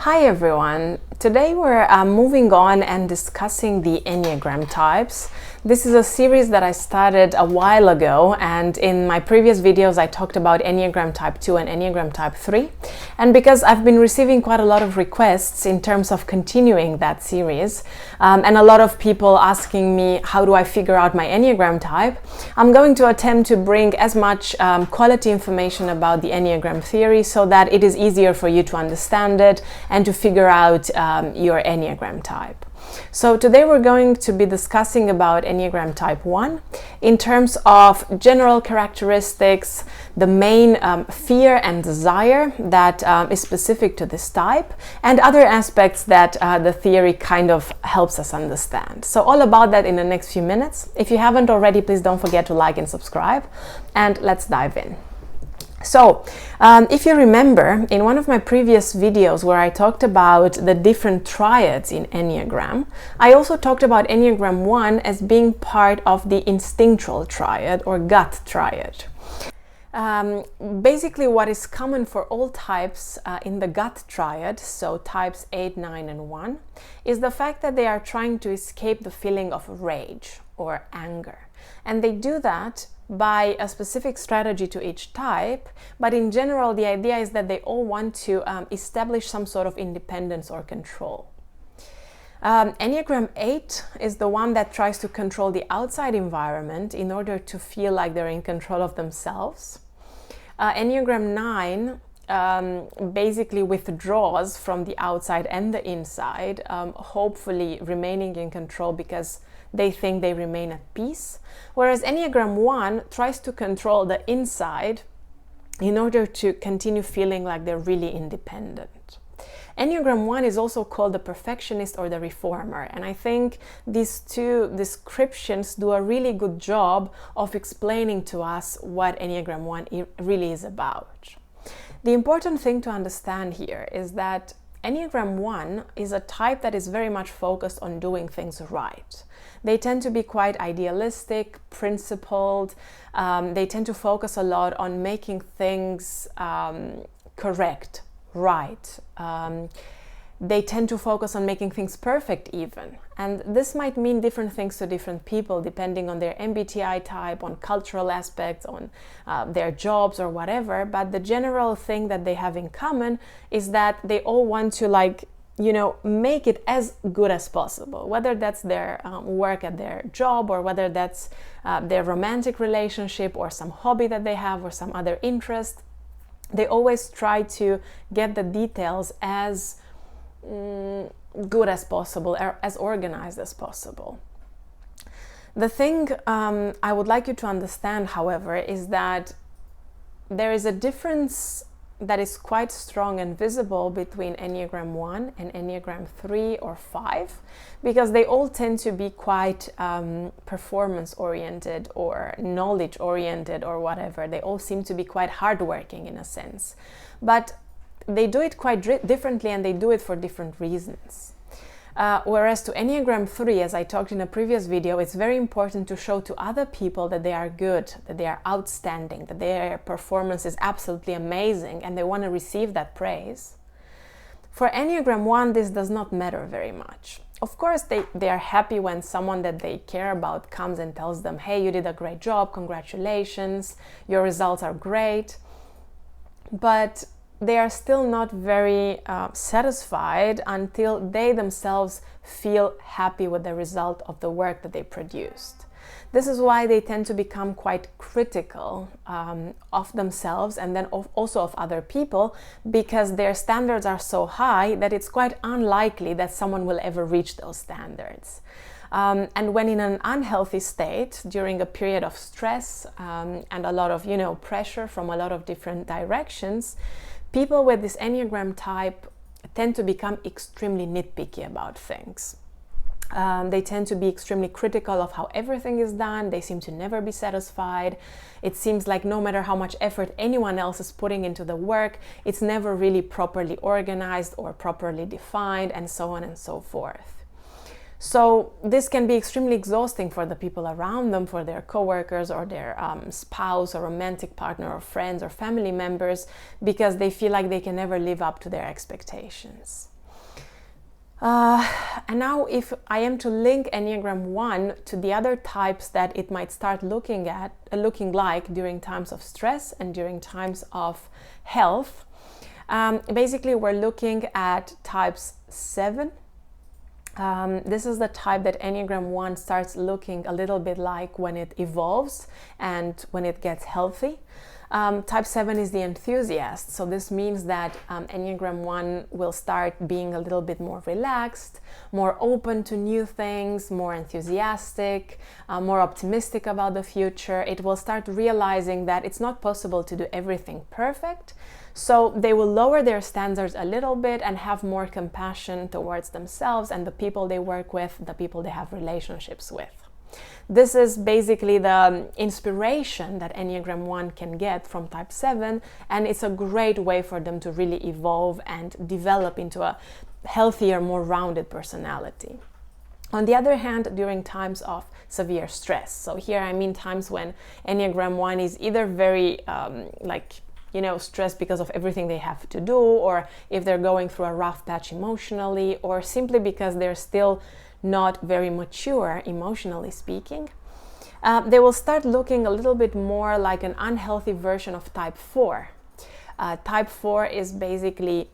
Hi everyone! Today we're moving on and discussing the Enneagram types. This is a series that I started a while ago, and in my previous videos I talked about Enneagram Type 2 and Enneagram Type 3. And because I've been receiving quite a lot of requests in terms of continuing that series, and a lot of people asking me how do I figure out my Enneagram type, I'm going to attempt to bring as much quality information about the Enneagram theory so that it is easier for you to understand it and to figure out your Enneagram type. So today we're going to be discussing about Enneagram Type 1 in terms of general characteristics, the main fear and desire that is specific to this type, and other aspects that the theory kind of helps us understand. So all about that in the next few minutes. If you haven't already, please don't forget to like and subscribe, and let's dive in. So, if you remember, in one of my previous videos where I talked about the different triads in Enneagram, I also talked about Enneagram 1 as being part of the instinctual triad or gut triad. Basically, what is common for all types in the gut triad, so types 8, 9, and 1, is the fact that they are trying to escape the feeling of rage or anger. And they do that by a specific strategy to each type, but in general the idea is that they all want to establish some sort of independence or control. Enneagram 8 is the one that tries to control the outside environment in order to feel like they're in control of themselves. Enneagram 9 basically withdraws from the outside and the inside, hopefully remaining in control because they think they remain at peace, whereas Enneagram 1 tries to control the inside in order to continue feeling like they're really independent. Enneagram 1 is also called the perfectionist or the reformer, and I think these two descriptions do a really good job of explaining to us what Enneagram 1 really is about. The important thing to understand here is that Enneagram 1 is a type that is very much focused on doing things right. They tend to be quite idealistic, principled. They tend to focus a lot on making things correct, right. They tend to focus on making things perfect even. And this might mean different things to different people depending on their MBTI type, on cultural aspects, on their jobs or whatever. But the general thing that they have in common is that they all want to make it as good as possible, whether that's their work at their job or whether that's their romantic relationship or some hobby that they have or some other interest. They always try to get the details as good as possible, or as organized as possible. The thing I would like you to understand, however, is that there is a difference that is quite strong and visible between Enneagram 1 and Enneagram 3 or 5, because they all tend to be quite performance-oriented or knowledge-oriented or whatever. They all seem to be quite hardworking in a sense. But they do it quite differently, and they do it for different reasons. Whereas to Enneagram 3, as I talked in a previous video, it's very important to show to other people that they are good, that they are outstanding, that their performance is absolutely amazing, and they want to receive that praise. For Enneagram 1, this does not matter very much. Of course, they are happy when someone that they care about comes and tells them, hey, you did a great job, congratulations, your results are great. But they are still not very satisfied until they themselves feel happy with the result of the work that they produced. This is why they tend to become quite critical of themselves and then also of other people, because their standards are so high that it's quite unlikely that someone will ever reach those standards. And when in an unhealthy state, during a period of stress and a lot of pressure from a lot of different directions, people with this Enneagram type tend to become extremely nitpicky about things. They tend to be extremely critical of how everything is done. They seem to never be satisfied. It seems like no matter how much effort anyone else is putting into the work, it's never really properly organized or properly defined, and so on and so forth. So this can be extremely exhausting for the people around them, for their coworkers or their spouse or romantic partner or friends or family members, because they feel like they can never live up to their expectations. And now if I am to link Enneagram 1 to the other types that it might start looking like during times of stress and during times of health, basically we're looking at types 7. This is the type that Enneagram 1 starts looking a little bit like when it evolves and when it gets healthy. Type 7 is the enthusiast, so this means that Enneagram 1 will start being a little bit more relaxed, more open to new things, more enthusiastic, more optimistic about the future. It will start realizing that it's not possible to do everything perfect, so they will lower their standards a little bit and have more compassion towards themselves and the people they work with, the people they have relationships with. This is basically the inspiration that Enneagram 1 can get from type 7, and it's a great way for them to really evolve and develop into a healthier, more rounded personality. On the other hand, during times of severe stress, so here I mean times when Enneagram 1 is either very stressed because of everything they have to do, or if they're going through a rough patch emotionally, or simply because they're still not very mature emotionally speaking, they will start looking a little bit more like an unhealthy version of type 4. Type 4 is basically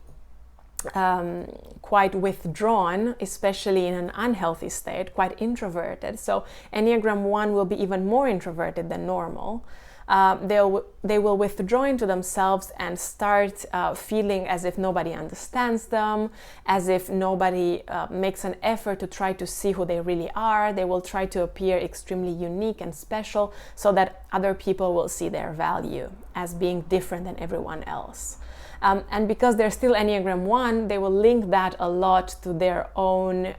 quite withdrawn, especially in an unhealthy state, quite introverted. So Enneagram 1 will be even more introverted than normal. They will withdraw into themselves and start feeling as if nobody understands them, as if nobody makes an effort to try to see who they really are. They will try to appear extremely unique and special so that other people will see their value as being different than everyone else. And because they're still Enneagram 1, they will link that a lot to their own,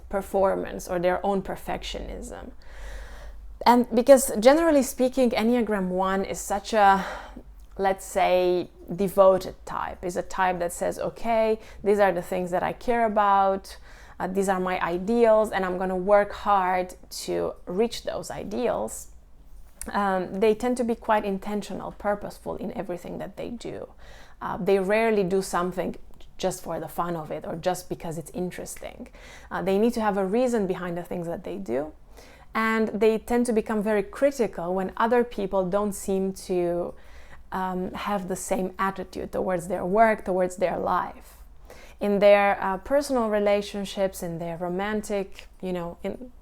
performance or their own perfectionism. And because generally speaking, Enneagram 1 is such a, let's say, devoted type. Is a type that says, okay, these are the things that I care about, these are my ideals, and I'm going to work hard to reach those ideals. They tend to be quite intentional, purposeful in everything that they do. They rarely do something just for the fun of it or just because it's interesting. They need to have a reason behind the things that they do. And they tend to become very critical when other people don't seem to have the same attitude towards their work, towards their life. In their personal relationships, in their romantic, in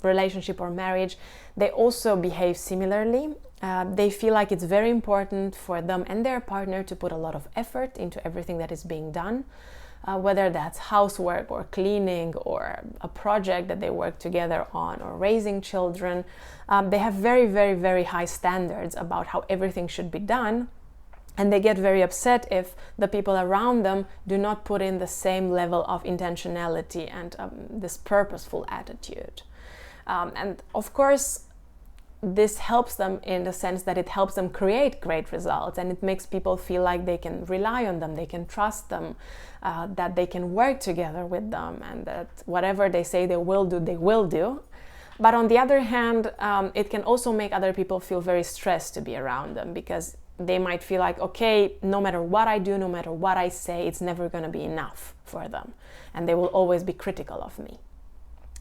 relationship or marriage, they also behave similarly. They feel like it's very important for them and their partner to put a lot of effort into everything that is being done. Whether that's housework or cleaning or a project that they work together on or raising children. They have very, very, very high standards about how everything should be done, and they get very upset if the people around them do not put in the same level of intentionality and this purposeful attitude. And of course, this helps them in the sense that it helps them create great results, and it makes people feel like they can rely on them, they can trust them, that they can work together with them, and that whatever they say they will do, they will do. But on the other hand, it can also make other people feel very stressed to be around them, because they might feel like, okay, no matter what I do, no matter what I say, it's never going to be enough for them, and they will always be critical of me.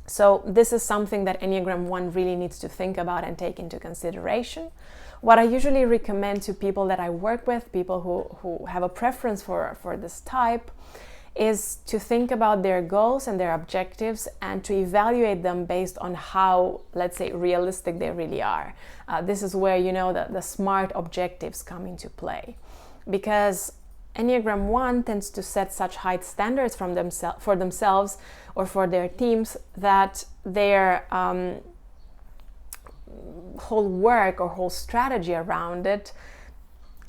So this is something that Enneagram 1 really needs to think about and take into consideration. What I usually recommend to people that I work with, people who have a preference for this type, is to think about their goals and their objectives and to evaluate them based on how, let's say, realistic they really are. This is where, the SMART objectives come into play. Because Enneagram 1 tends to set such high standards for themselves or for their teams that their whole work or whole strategy around it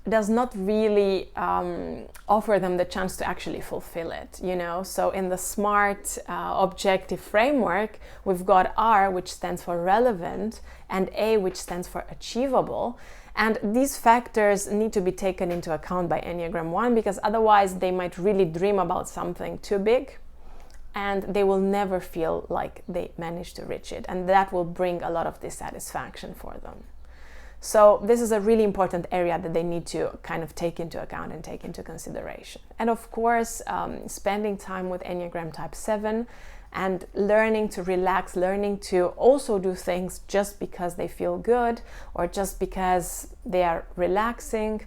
does not really offer them the chance to actually fulfill it, So in the SMART objective framework, we've got R, which stands for relevant, and A, which stands for achievable. And these factors need to be taken into account by Enneagram 1, because otherwise they might really dream about something too big and they will never feel like they managed to reach it. And that will bring a lot of dissatisfaction for them. So this is a really important area that they need to kind of take into account and take into consideration. And of course, spending time with Enneagram Type 7 and learning to relax, learning to also do things just because they feel good or just because they are relaxing,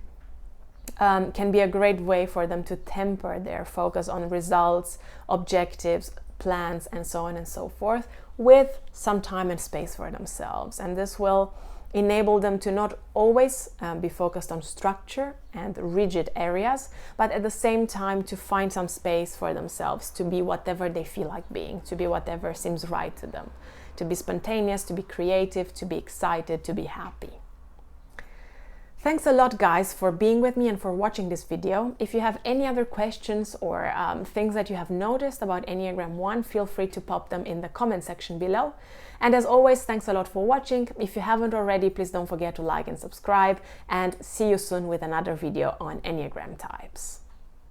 can be a great way for them to temper their focus on results, objectives, plans, and so on and so forth, with some time and space for themselves. And this will enable them to not always be focused on structure and rigid areas, but at the same time to find some space for themselves to be whatever they feel like being, to be whatever seems right to them, to be spontaneous, to be creative, to be excited, to be happy. Thanks a lot, guys, for being with me and for watching this video. If you have any other questions or things that you have noticed about Enneagram 1, feel free to pop them in the comment section below. And as always, thanks a lot for watching. If you haven't already, please don't forget to like and subscribe, and see you soon with another video on Enneagram types.